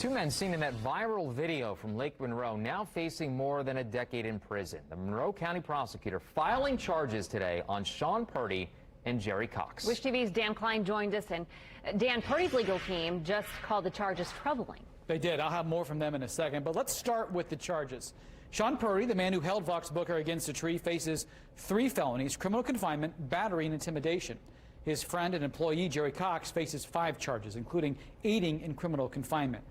Two men seen in that viral video from Lake Monroe now facing more than a decade in prison. The Monroe County prosecutor filing charges today on Sean Purdy and Jerry Cox. Wish TV's Dan Klein joined us, and Dan, Purdy's legal team just called the charges troubling. They did. I'll have more from them in a second, but let's start with the charges. Sean Purdy, the man who held Vox Booker against a tree, faces 3 felonies: criminal confinement, battery, and intimidation. His friend and employee, Jerry Cox, faces 5 charges, including aiding in criminal confinement.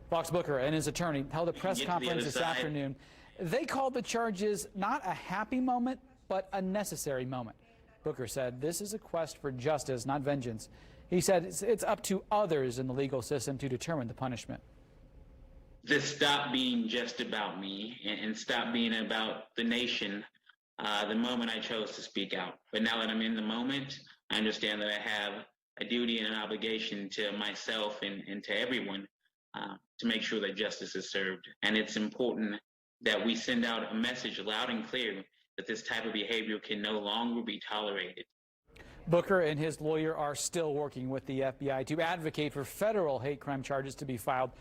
Vox Booker and his attorney held a press conference this afternoon. They called the charges not a happy moment, but a necessary moment. Booker said this is a quest for justice, not vengeance. He said it's up to others in the legal system to determine the punishment. This stopped being just about me and stopped being about the nation the moment I chose to speak out. But now that I'm in the moment, I understand that I have a duty and an obligation to myself and to everyone to make sure that justice is served. And it's important that we send out a message loud and clear that this type of behavior can no longer be tolerated. Booker and his lawyer are still working with the FBI to advocate for federal hate crime charges to be filed.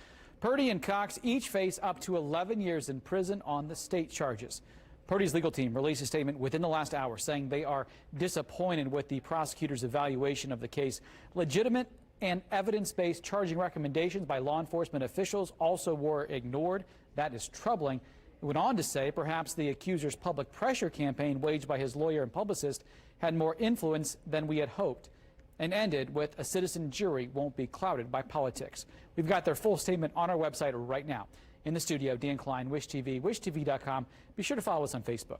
Purdy and Cox each face up to 11 years in prison on the state charges. Purdy's legal team released a statement within the last hour saying they are disappointed with the prosecutor's evaluation of the case. Legitimate and evidence-based charging recommendations by law enforcement officials also were ignored. That is troubling. It went on to say perhaps the accuser's public pressure campaign waged by his lawyer and publicist had more influence than we had hoped, and ended with a citizen jury won't be clouded by politics. We've got their full statement on our website right now. In the studio, Dan Klein, Wish TV, wishtv.com. Be sure to follow us on Facebook.